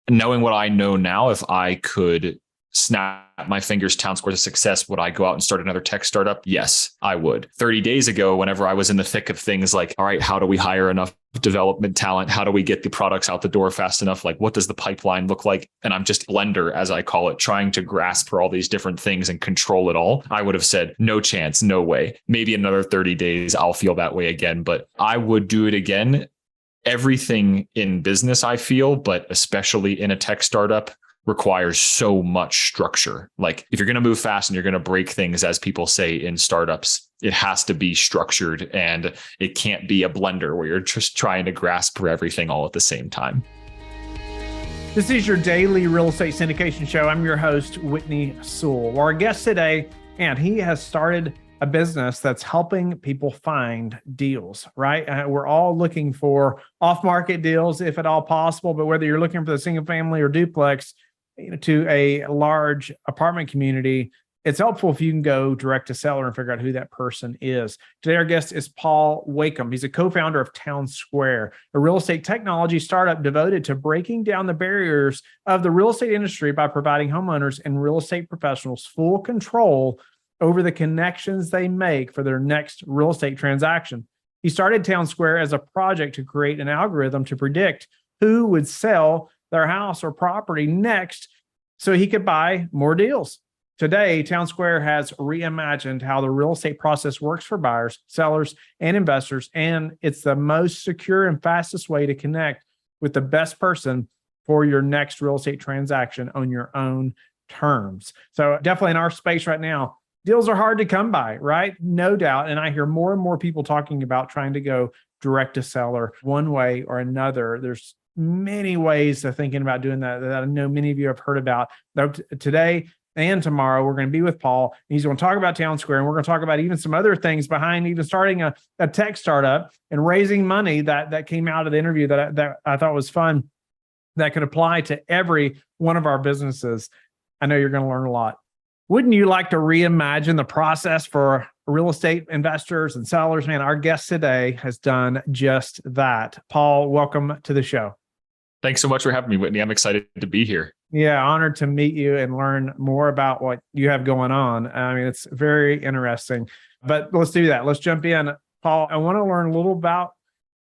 knowing what I know now, if I could snap my fingers, TwnSqr a success, would I go out and start another tech startup? Yes, I would. 30 days ago, whenever I was in the thick of things like, all right, how do we hire enough development talent? How do we get the products out the door fast enough? Like, what does the pipeline look like? And I'm just blender, as I call it, trying to grasp for all these different things and control it all. I would have said, no chance, no way. Maybe another 30 days, I'll feel that way again, but I would do it again. Everything in business, I feel, but especially in a tech startup, requires so much structure. Like if you're going to move fast and you're going to break things, as people say in startups, it has to be structured and it can't be a blender where you're just trying to grasp for everything all at the same time. This is your daily real estate syndication show. I'm your host, Whitney Sewell. Our guest today, and he has started a business that's helping people find deals, right? We're all looking for off-market deals, if at all possible, but whether you're looking for the single family or duplex, to a large apartment community, it's helpful if you can go direct to seller and figure out who that person is. Today, our guest is Paul Wakim. He's a co-founder of TwnSqr, a real estate technology startup devoted to breaking down the barriers of the real estate industry by providing homeowners and real estate professionals full control over the connections they make for their next real estate transaction. He started TwnSqr as a project to create an algorithm to predict who would sell their house or property next so he could buy more deals. Today, TwnSqr has reimagined how the real estate process works for buyers, sellers, and investors, and it's the most secure and fastest way to connect with the best person for your next real estate transaction on your own terms. So definitely in our space right now, deals are hard to come by, right? No doubt. And I hear more and more people talking about trying to go direct to seller one way or another. There's many ways of thinking about doing that I know many of you have heard about. Today and tomorrow, we're going to be with Paul. He's going to talk about TwnSqr, and we're going to talk about even some other things behind even starting a tech startup and raising money that came out of the interview that I thought was fun, that could apply to every one of our businesses. I know you're going to learn a lot. Wouldn't you like to reimagine the process for real estate investors and sellers? Man, our guest today has done just that. Paul, welcome to the show. Thanks so much for having me, Whitney. I'm excited to be here. Yeah, honored to meet you and learn more about what you have going on. I mean, it's very interesting, but let's do that. Let's jump in. Paul, I want to learn a little about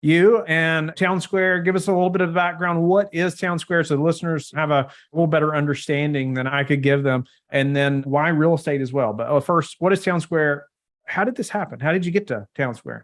you and TwnSqr. Give us a little bit of background. What is TwnSqr so the listeners have a little better understanding than I could give them, and then why real estate as well. But first, what is TwnSqr? How did this happen? How did you get to TwnSqr?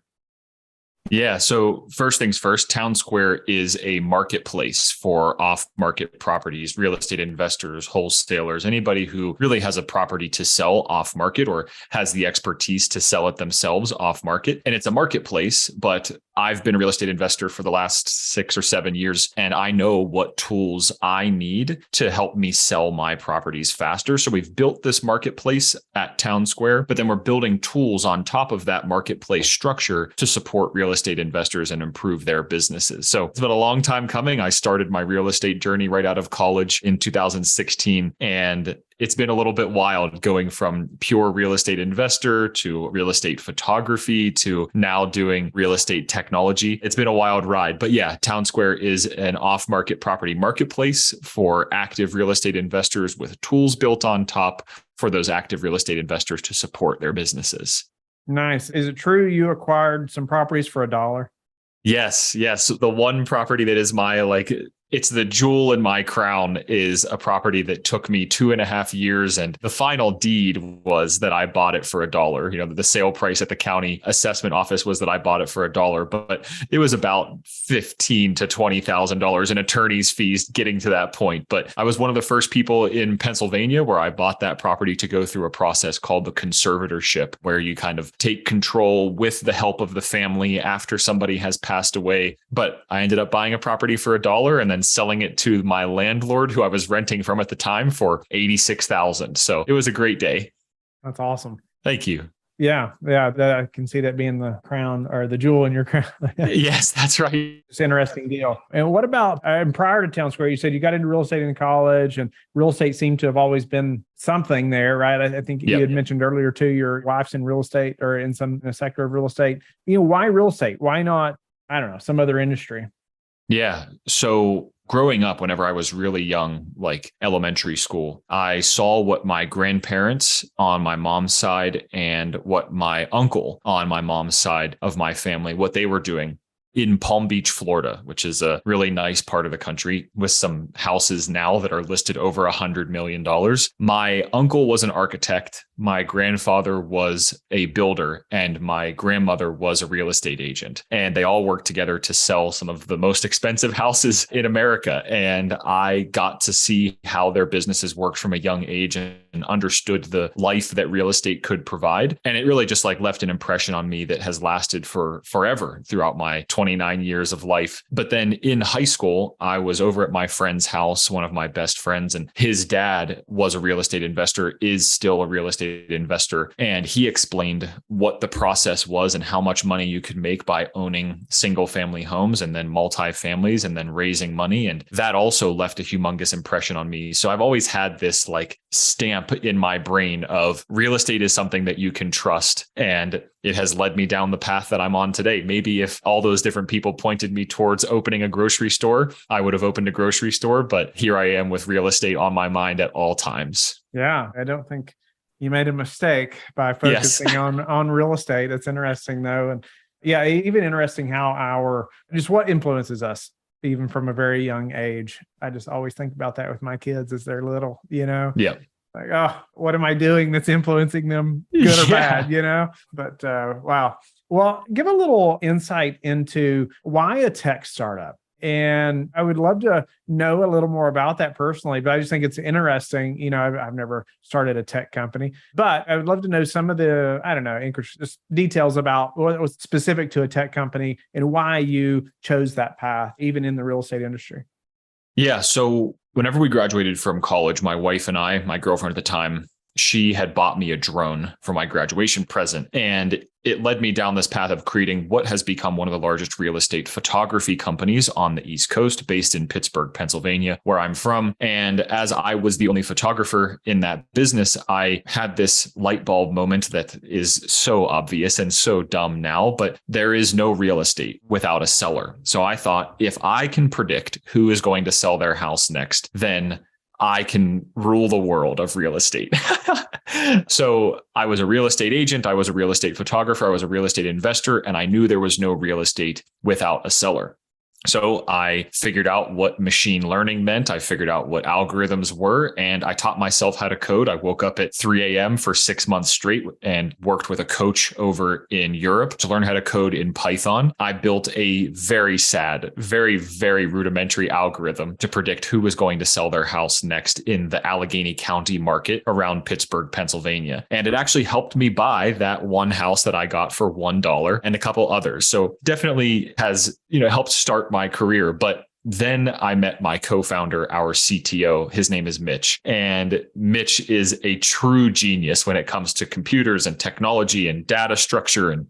Yeah. So first things first, TwnSqr is a marketplace for off-market properties, real estate investors, wholesalers, anybody who really has a property to sell off-market or has the expertise to sell it themselves off-market. And it's a marketplace, but I've been a real estate investor for the last 6 or 7 years, and I know what tools I need to help me sell my properties faster. So we've built this marketplace at TwnSqr, but then we're building tools on top of that marketplace structure to support real estate investors and improve their businesses. So it's been a long time coming. I started my real estate journey right out of college in 2016, and it's been a little bit wild going from pure real estate investor to real estate photography to now doing real estate technology. It's been a wild ride. But yeah, TwnSqr is an off-market property marketplace for active real estate investors with tools built on top for those active real estate investors to support their businesses. Nice. Is it true you acquired some properties for $1? Yes. The one property that is it's the jewel in my crown is a property that took me 2.5 years. And the final deed was that I bought it for $1. You know, the sale price at the county assessment office was that I bought it for $1, but it was about $15,000 to $20,000 in attorney's fees getting to that point. But I was one of the first people in Pennsylvania where I bought that property to go through a process called the conservatorship, where you kind of take control with the help of the family after somebody has passed away. But I ended up buying a property for $1 and then selling it to my landlord who I was renting from at the time for $86,000. So it was a great day. That's awesome. Thank you. Yeah. I can see that being the crown or the jewel in your crown. Yes, that's right. It's an interesting deal. And what about, prior to TwnSqr, you said you got into real estate in college, and real estate seemed to have always been something there, right? I think you had mentioned earlier too, your wife's in real estate or in a sector of real estate. Why real estate? Why not, I don't know, some other industry? Yeah. So growing up, whenever I was really young, like elementary school, I saw what my grandparents on my mom's side and what my uncle on my mom's side of my family, what they were doing in Palm Beach, Florida, which is a really nice part of the country with some houses now that are listed over $100 million. My uncle was an architect. My grandfather was a builder and my grandmother was a real estate agent. And they all worked together to sell some of the most expensive houses in America. And I got to see how their businesses worked from a young age and understood the life that real estate could provide. And it really just like left an impression on me that has lasted for forever throughout my 29 years of life. But then in high school, I was over at my friend's house, one of my best friends, and his dad was a real estate investor, is still a real estate investor. And he explained what the process was and how much money you could make by owning single family homes and then multi-families and then raising money. And that also left a humongous impression on me. So I've always had this like stamp in my brain of real estate is something that you can trust. And it has led me down the path that I'm on today. Maybe if all those different people pointed me towards opening a grocery store, I would have opened a grocery store. But here I am with real estate on my mind at all times. Yeah, I don't think you made a mistake by focusing on real estate. It's interesting though. And yeah, even interesting how just what influences us even from a very young age. I just always think about that with my kids as they're little, Yeah. Like, oh, what am I doing that's influencing them, good or bad, But wow. Well, give a little insight into why a tech startup. And I would love to know a little more about that personally, but I just think it's interesting. I've never started a tech company, but I would love to know some of the, just details about what was specific to a tech company and why you chose that path, even in the real estate industry. Yeah. So whenever we graduated from college, my wife and I, my girlfriend at the time, she had bought me a drone for my graduation present. And it led me down this path of creating what has become one of the largest real estate photography companies on the East Coast, based in Pittsburgh, Pennsylvania, where I'm from. And as I was the only photographer in that business, I had this light bulb moment that is so obvious and so dumb now, but there is no real estate without a seller. So I thought, if I can predict who is going to sell their house next, then I can rule the world of real estate. So I was a real estate agent. I was a real estate photographer. I was a real estate investor. And I knew there was no real estate without a seller. So I figured out what machine learning meant. I figured out what algorithms were, and I taught myself how to code. I woke up at 3 a.m. for 6 months straight and worked with a coach over in Europe to learn how to code in Python. I built a very sad, very, very rudimentary algorithm to predict who was going to sell their house next in the Allegheny County market around Pittsburgh, Pennsylvania. And it actually helped me buy that one house that I got for $1 and a couple others. So definitely has, helped start my career. But then I met my co-founder, our CTO. His name is Mitch. And Mitch is a true genius when it comes to computers and technology and data structure and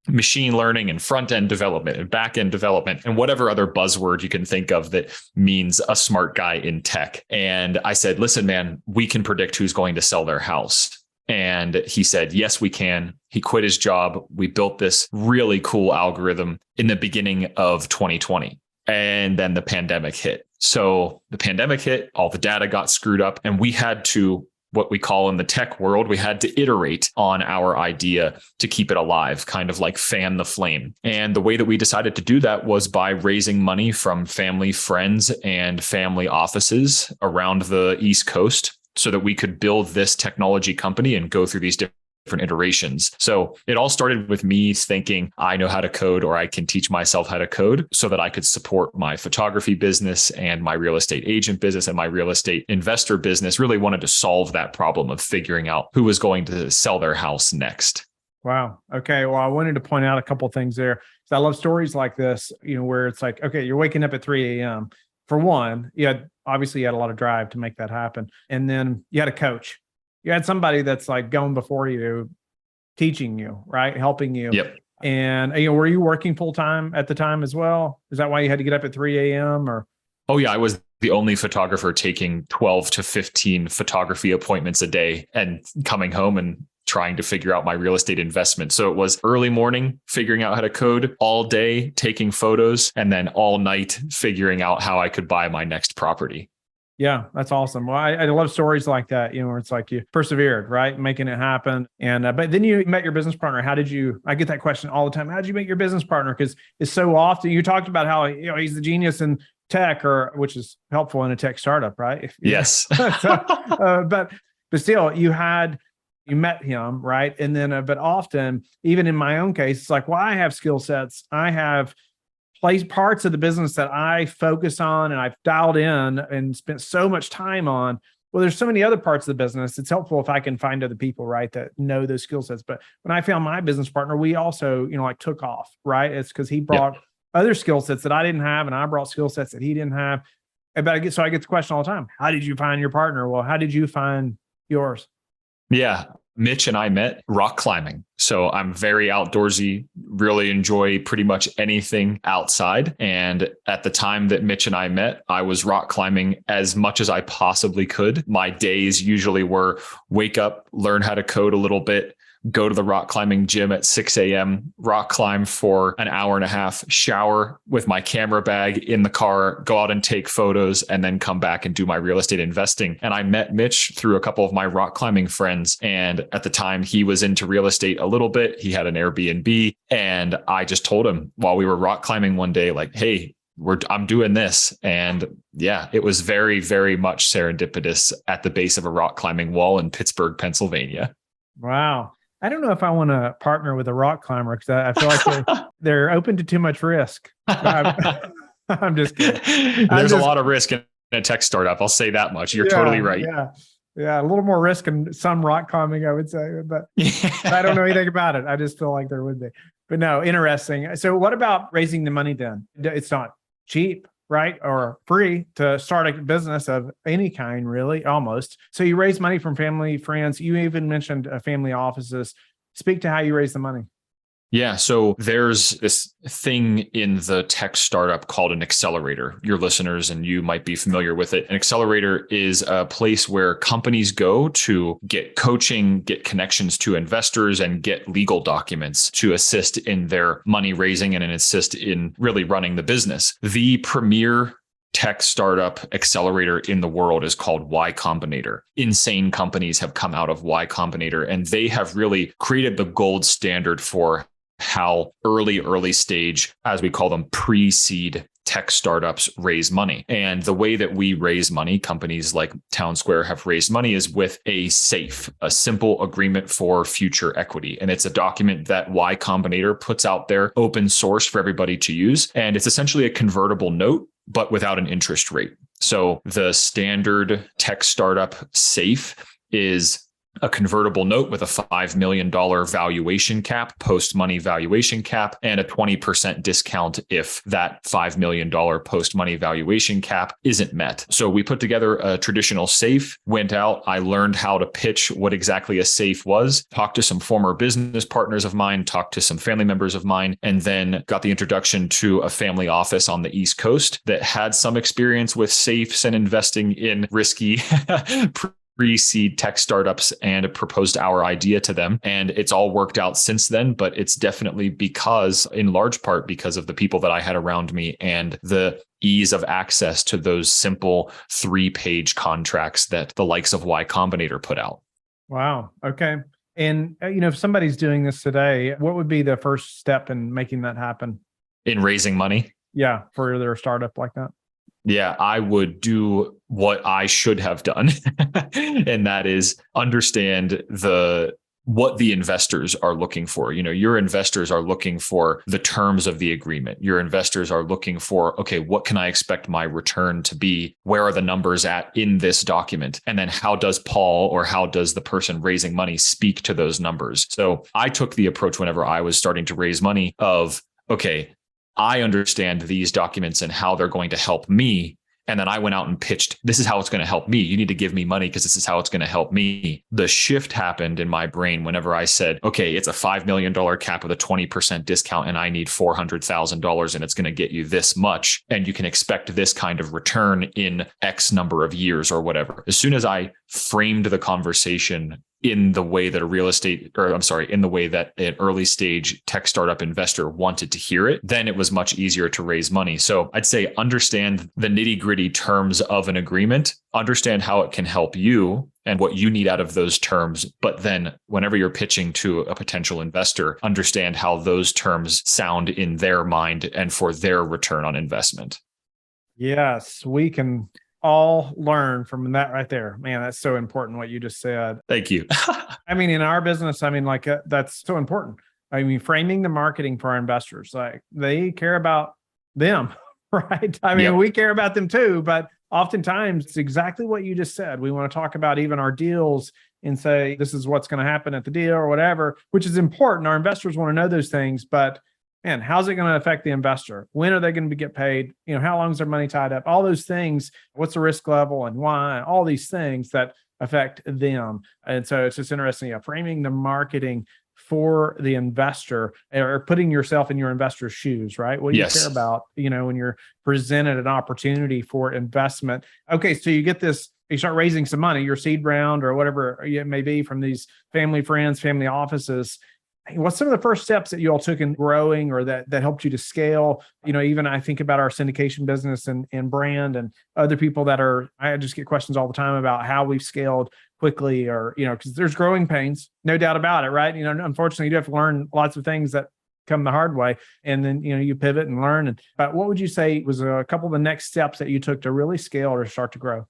machine learning and front-end development and back-end development and whatever other buzzword you can think of that means a smart guy in tech. And I said, listen, man, we can predict who's going to sell their house. And he said, yes, we can. He quit his job. We built this really cool algorithm in the beginning of 2020. And then the pandemic hit. So the pandemic hit, all the data got screwed up, and we had to, what we call in the tech world, we had to iterate on our idea to keep it alive, kind of like fan the flame. And the way that we decided to do that was by raising money from family, friends, and family offices around the East Coast, so that we could build this technology company and go through these different iterations. So it all started with me thinking I know how to code, or I can teach myself how to code, so that I could support my photography business and my real estate agent business and my real estate investor business. Really wanted to solve that problem of figuring out who was going to sell their house next. Wow. Okay. Well, I wanted to point out a couple of things there. So I love stories like this, where it's like, okay, you're waking up at 3 a.m. For one, obviously you had a lot of drive to make that happen. And then you had a coach. You had somebody that's like going before you, teaching you, right? Helping you. Yep. And, were you working full time at the time as well? Is that why you had to get up at 3 a.m. or? Oh yeah. I was the only photographer taking 12 to 15 photography appointments a day and coming home and trying to figure out my real estate investment. So it was early morning, figuring out how to code, all day taking photos, and then all night figuring out how I could buy my next property. Yeah, that's awesome. Well, I love stories like that, where it's like you persevered, right? Making it happen. And, but then you met your business partner. I get that question all the time. How did you meet your business partner? Because it's so often you talked about how, he's the genius in tech, which is helpful in a tech startup, right? Yes. But still you met him, right? And then, but often, even in my own case, it's like, well, I have skill sets. I have parts of the business that I focus on and I've dialed in and spent so much time on. Well, there's so many other parts of the business. It's helpful if I can find other people, right, that know those skill sets. But when I found my business partner, we also, took off, right? It's because he brought other skill sets that I didn't have, and I brought skill sets that he didn't have. But I get the question all the time: how did you find your partner? Well, how did you find yours? Yeah. Mitch and I met rock climbing. So I'm very outdoorsy, really enjoy pretty much anything outside. And at the time that Mitch and I met, I was rock climbing as much as I possibly could. My days usually were wake up, learn how to code a little bit, go to the rock climbing gym at 6 a.m., rock climb for an hour and a half, shower with my camera bag in the car, go out and take photos, and then come back and do my real estate investing. And I met Mitch through a couple of my rock climbing friends. And at the time, he was into real estate a little bit. He had an Airbnb. And I just told him while we were rock climbing one day, like, hey, I'm doing this. And yeah, it was very, very much serendipitous at the base of a rock climbing wall in Pittsburgh, Pennsylvania. Wow. I don't know if I want to partner with a rock climber because I feel like they're open to too much risk. I'm just kidding. There's a lot of risk in a tech startup. I'll say that much. You're totally right. Yeah. A little more risk in some rock climbing, I would say, but I don't know anything about it. I just feel like there would be. But no, interesting. So what about raising the money then? It's not cheap, right? Or free to start a business of any kind, really, almost. So you raise money from family, friends. You even mentioned family offices. Speak to how you raise the money. Yeah. So there's this thing in the tech startup called an accelerator. Your listeners and you might be familiar with it. An accelerator is a place where companies go to get coaching, get connections to investors, and get legal documents to assist in their money raising and assist in really running the business. The premier tech startup accelerator in the world is called Y Combinator. Insane companies have come out of Y Combinator, and they have really created the gold standard for how early stage, as we call them, pre-seed tech startups raise money. And the way that we raise money, companies like TwnSqr have raised money, is with a SAFE, a simple agreement for future equity. And it's a document that Y Combinator puts out there, open source for everybody to use. And it's essentially a convertible note, but without an interest rate. So the standard tech startup SAFE is a convertible note with a $5 million valuation cap, post-money valuation cap, and a 20% discount if that $5 million post-money valuation cap isn't met. So we put together a traditional SAFE, went out, I learned how to pitch what exactly a SAFE was, talked to some former business partners of mine, talked to some family members of mine, and then got the introduction to a family office on the East Coast that had some experience with SAFEs and investing in risky pre-seed tech startups, and proposed our idea to them. And it's all worked out since then, but it's definitely in large part because of the people that I had around me and the ease of access to those simple 3-page contracts that the likes of Y Combinator put out. Wow. Okay. And, if somebody's doing this today, what would be the first step in making that happen? In raising money? Yeah, for their startup like that. Yeah, I would do what I should have done. And that is understand what the investors are looking for. Your investors are looking for the terms of the agreement. Your investors are looking for, okay, what can I expect my return to be? Where are the numbers at in this document? And then how does Paul, or how does the person raising money, speak to those numbers? So I took the approach whenever I was starting to raise money of, okay, I understand these documents and how they're going to help me. And then I went out and pitched, this is how it's going to help me. You need to give me money because this is how it's going to help me. The shift happened in my brain whenever I said, okay, it's a $5 million cap with a 20% discount and I need $400,000 and it's going to get you this much. And you can expect this kind of return in X number of years or whatever. As soon as I framed the conversation in the way that in the way that an early stage tech startup investor wanted to hear it, then it was much easier to raise money. So I'd say understand the nitty gritty terms of an agreement, understand how it can help you and what you need out of those terms. But then whenever you're pitching to a potential investor, understand how those terms sound in their mind and for their return on investment. Yes, we can all learn from that right there. Man, that's so important what you just said. Thank you. I mean, in our business, that's so important. I mean, framing the marketing for our investors, like they care about them, right? I mean, we care about them too, but oftentimes it's exactly what you just said. We want to talk about even our deals and say, this is what's going to happen at the deal or whatever, which is important. Our investors want to know those things, but man, how's it going to affect the investor? When are they going to get paid? How long is their money tied up? All those things. What's the risk level and why? All these things that affect them. And so it's just interesting. Framing the marketing for the investor or putting yourself in your investor's shoes, right? What do you care about, when you're presented an opportunity for investment? Okay, so you get this, you start raising some money, your seed round or whatever it may be from these family, friends, family offices. What's some of the first steps that you all took in growing or that helped you to scale? Even I think about our syndication business and brand and other people I just get questions all the time about how we've scaled quickly or, because there's growing pains, no doubt about it, right? Unfortunately, you do have to learn lots of things that come the hard way. And then, you pivot and learn. But what would you say was a couple of the next steps that you took to really scale or start to grow?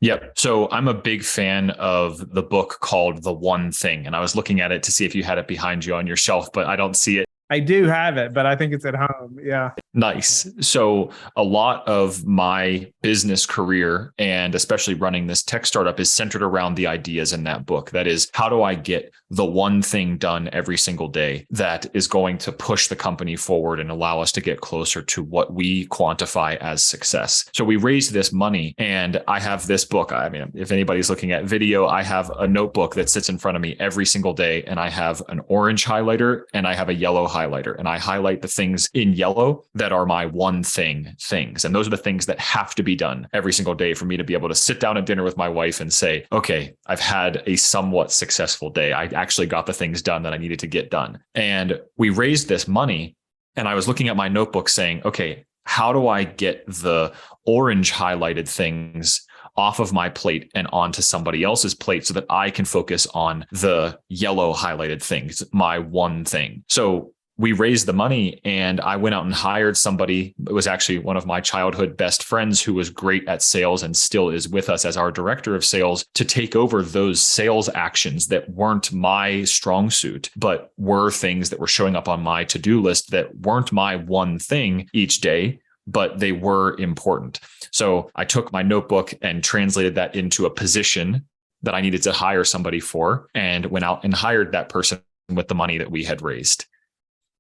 Yep. So I'm a big fan of the book called The One Thing. And I was looking at it to see if you had it behind you on your shelf, but I don't see it. I do have it, but I think it's at home. Yeah. Nice. So a lot of my business career and especially running this tech startup is centered around the ideas in that book. That is, how do I get the one thing done every single day that is going to push the company forward and allow us to get closer to what we quantify as success? So we raised this money and I have this book. I mean, if anybody's looking at video, I have a notebook that sits in front of me every single day and I have an orange highlighter and I have a yellow highlighter and I highlight the things in yellow that are my one thing things. And those are the things that have to be done every single day for me to be able to sit down at dinner with my wife and say, okay, I've had a somewhat successful day. I actually got the things done that I needed to get done. And we raised this money and I was looking at my notebook saying, okay, how do I get the orange highlighted things off of my plate and onto somebody else's plate so that I can focus on the yellow highlighted things, my one thing? So we raised the money and I went out and hired somebody. It was actually one of my childhood best friends who was great at sales and still is with us as our director of sales to take over those sales actions that weren't my strong suit, but were things that were showing up on my to-do list that weren't my one thing each day, but they were important. So I took my notebook and translated that into a position that I needed to hire somebody for and went out and hired that person with the money that we had raised.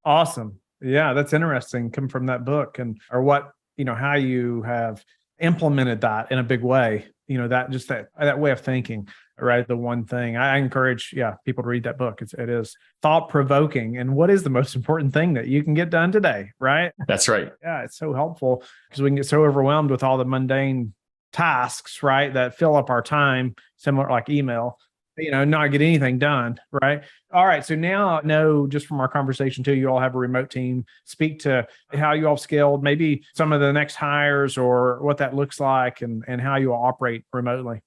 Awesome. Yeah, that's interesting. Come from that book or what, how you have implemented that in a big way, that way of thinking, right? The one thing I encourage, people to read that book. It is thought provoking. And what is the most important thing that you can get done today, right? That's right. Yeah, it's so helpful because we can get so overwhelmed with all the mundane tasks, right? That fill up our time, similar like email. Not get anything done, right? All right. So now know just from our conversation too, you all have a remote team. Speak to how you all scaled, maybe some of the next hires or what that looks like and how you all operate remotely.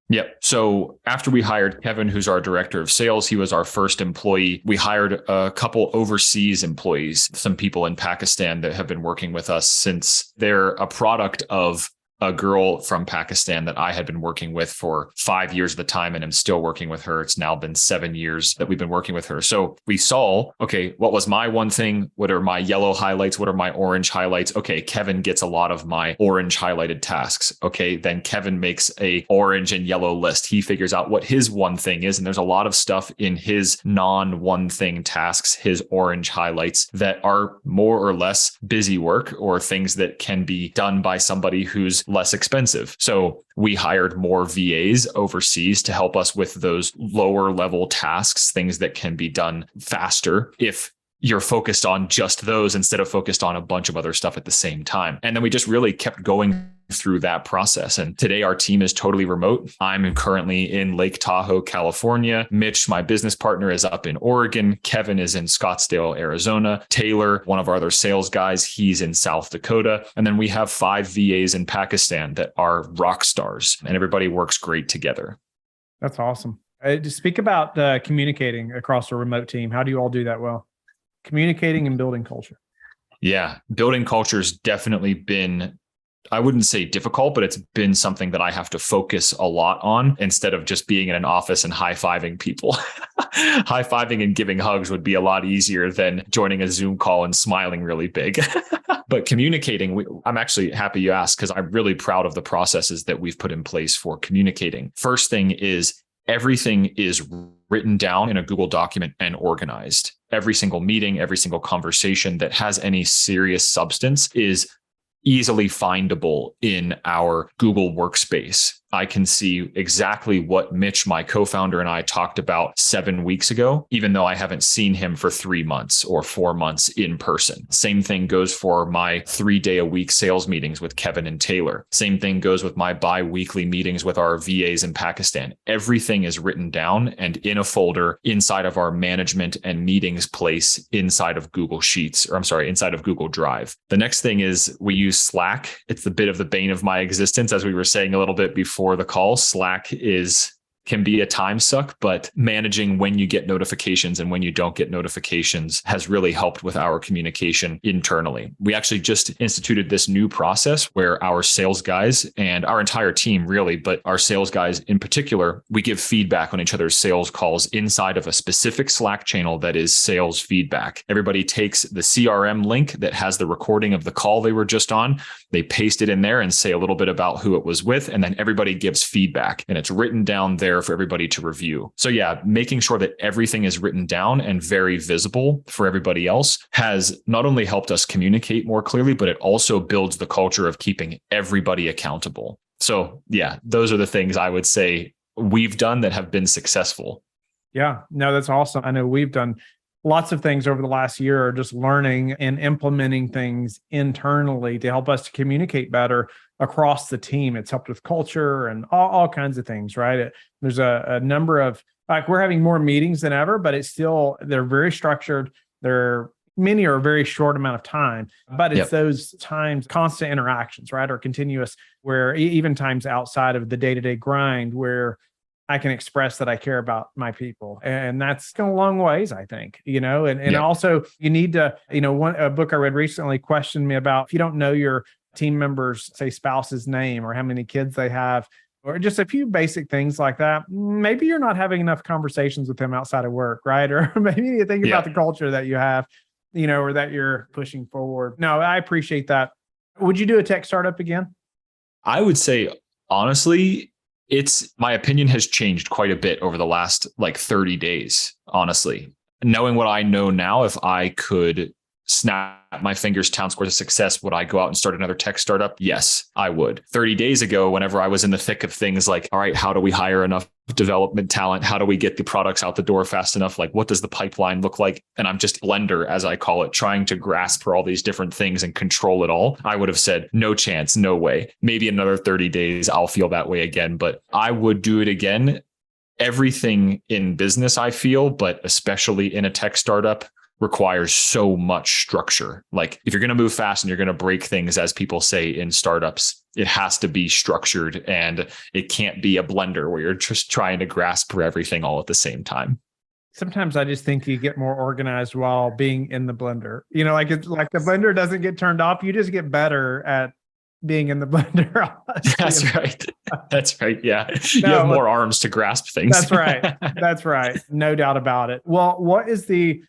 Yep. So after we hired Kevin, who's our director of sales, he was our first employee. We hired a couple overseas employees, some people in Pakistan that have been working with us since they're a product of a girl from Pakistan that I had been working with for 5 years at the time and am still working with her. It's now been 7 years that we've been working with her. So we saw, okay, what was my one thing? What are my yellow highlights? What are my orange highlights? Okay, Kevin gets a lot of my orange highlighted tasks. Okay, then Kevin makes a orange and yellow list. He figures out what his one thing is. And there's a lot of stuff in his non-one thing tasks, his orange highlights that are more or less busy work or things that can be done by somebody who's less expensive. So we hired more VAs overseas to help us with those lower level tasks, things that can be done faster if you're focused on just those instead of focused on a bunch of other stuff at the same time. And then we just really kept going through that process. And today our team is totally remote. I'm currently in Lake Tahoe, California. Mitch, my business partner, is up in Oregon. Kevin is in Scottsdale, Arizona. Taylor, one of our other sales guys, he's in South Dakota. And then we have 5 VAs in Pakistan that are rock stars, and everybody works great together. That's awesome. To speak about communicating across a remote team, how do you all do that well? Communicating and building culture. Yeah, building culture's definitely been, I wouldn't say difficult, but it's been something that I have to focus a lot on instead of just being in an office and high-fiving people. High-fiving and giving hugs would be a lot easier than joining a Zoom call and smiling really big. But communicating, I'm actually happy you asked, because I'm really proud of the processes that we've put in place for communicating. First thing is everything is written down in a Google document and organized. Every single meeting, every single conversation that has any serious substance is easily findable in our Google workspace. I can see exactly what Mitch, my co-founder, and I talked about 7 weeks ago, even though I haven't seen him for 3 months or 4 months in person. Same thing goes for my 3-day-a-week sales meetings with Kevin and Taylor. Same thing goes with my bi-weekly meetings with our VAs in Pakistan. Everything is written down and in a folder inside of our management and meetings place inside of Google Sheets, inside of Google Drive. The next thing is we use Slack. It's the bit of the bane of my existence. As we were saying a little bit before the call, Slack can be a time suck, but managing when you get notifications and when you don't get notifications has really helped with our communication internally. We actually just instituted this new process where our sales guys and our entire team really, but our sales guys in particular, we give feedback on each other's sales calls inside of a specific Slack channel that is sales feedback. Everybody takes the CRM link that has the recording of the call they were just on, they paste it in there and say a little bit about who it was with, and then everybody gives feedback and it's written down there for everybody to review. So yeah, making sure that everything is written down and very visible for everybody else has not only helped us communicate more clearly, but it also builds the culture of keeping everybody accountable. So yeah, those are the things I would say we've done that have been successful. Yeah, no, that's awesome. I know we've done lots of things over the last year, just learning and implementing things internally to help us to communicate better across the team. It's helped with culture and all kinds of things, right? There's a number of, like, we're having more meetings than ever, but they're very structured. Many are a very short amount of time, but it's those times, constant interactions, right? Or continuous, where even times outside of the day-to-day grind where I can express that I care about my people. And that's gone a long ways, I think, and also you need to, a book I read recently questioned me about, if you don't know your team members, say spouse's name or how many kids they have, or just a few basic things like that, maybe you're not having enough conversations with them outside of work, right? Or maybe you think about the culture that you have, or that you're pushing forward. No, I appreciate that. Would you do a tech startup again? I would say, honestly, my opinion has changed quite a bit over the last 30 days, honestly. Knowing what I know now, if I could snap my fingers, TwnSqr is a success, would I go out and start another tech startup? Yes, I would. 30 days ago, whenever I was in the thick of things like, all right, how do we hire enough development talent? How do we get the products out the door fast enough? What does the pipeline look like? And I'm just blender, as I call it, trying to grasp for all these different things and control it all. I would have said, no chance, no way. Maybe another 30 days, I'll feel that way again, but I would do it again. Everything in business, I feel, but especially in a tech startup, requires so much structure. If you're going to move fast and you're going to break things, as people say in startups, it has to be structured, and it can't be a blender where you're just trying to grasp for everything all at the same time. Sometimes I just think you get more organized while being in the blender. The blender doesn't get turned off. You just get better at being in the blender. That's right. That's right. Yeah. You have more arms to grasp things. That's right. That's right. No doubt about it. Well, what is the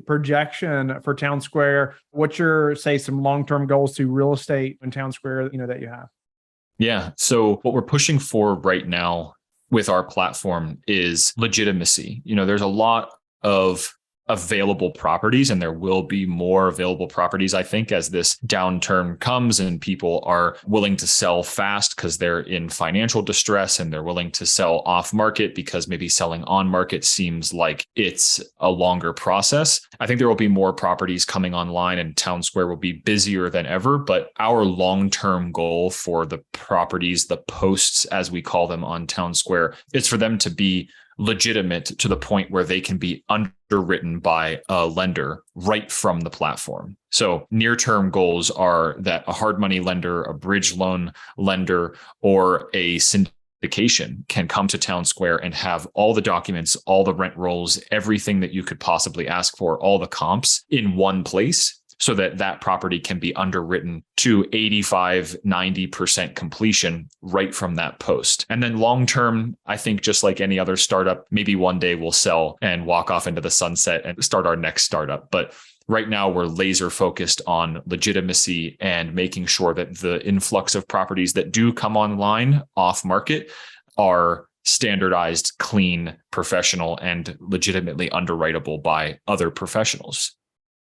projection for TwnSqr? What's your, some long-term goals to real estate in TwnSqr, that you have? Yeah. So what we're pushing for right now with our platform is legitimacy. There's a lot of available properties, and there will be more available properties, I think, as this downturn comes and people are willing to sell fast because they're in financial distress, and they're willing to sell off market because maybe selling on market seems like it's a longer process. I think there will be more properties coming online, and TwnSqr will be busier than ever. But our long-term goal for the properties, the posts, as we call them on TwnSqr, is for them to be legitimate to the point where they can be underwritten by a lender right from the platform. So near-term goals are that a hard money lender, a bridge loan lender, or a syndication can come to TwnSqr and have all the documents, all the rent rolls, everything that you could possibly ask for, all the comps in one place, so that that property can be underwritten to 85, 90% completion right from that post. And then long-term, I think just like any other startup, maybe one day we'll sell and walk off into the sunset and start our next startup. But right now we're laser focused on legitimacy and making sure that the influx of properties that do come online off market are standardized, clean, professional, and legitimately underwritable by other professionals.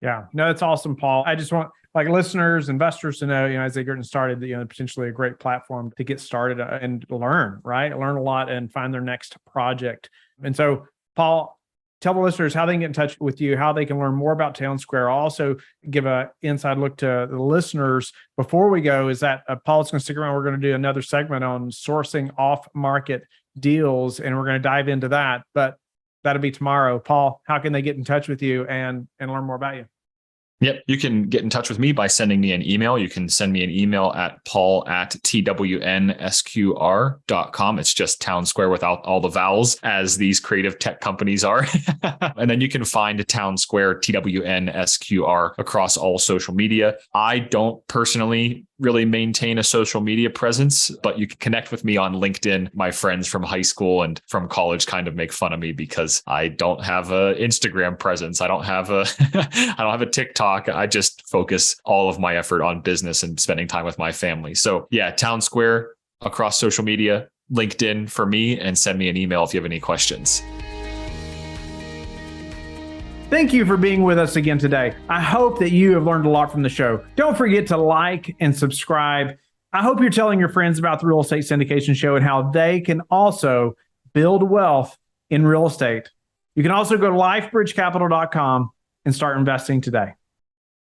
Yeah, no, it's awesome, Paul. I just want listeners, investors to know, as they get started, that, potentially a great platform to get started and learn, right? Learn a lot and find their next project. And so, Paul, tell the listeners how they can get in touch with you, how they can learn more about TwnSqr. I'll also give an inside look to the listeners before we go, is that Paul's going to stick around. We're going to do another segment on sourcing off-market deals, and we're going to dive into that. But that'll be tomorrow. Paul, how can they get in touch with you and learn more about you? Yep. You can get in touch with me by sending me an email. You can send me an email at paul@TwnSqr.com. It's just TwnSqr without all the vowels, as these creative tech companies are. And then you can find TwnSqr, TwnSqr, across all social media. I don't personally really maintain a social media presence, but you can connect with me on LinkedIn. My friends from high school and from college kind of make fun of me because I don't have an Instagram presence. I don't have a TikTok. I just focus all of my effort on business and spending time with my family. So yeah, TwnSqr across social media, LinkedIn for me, and send me an email if you have any questions. Thank you for being with us again today. I hope that you have learned a lot from the show. Don't forget to like and subscribe. I hope you're telling your friends about the Real Estate Syndication Show and how they can also build wealth in real estate. You can also go to lifebridgecapital.com and start investing today.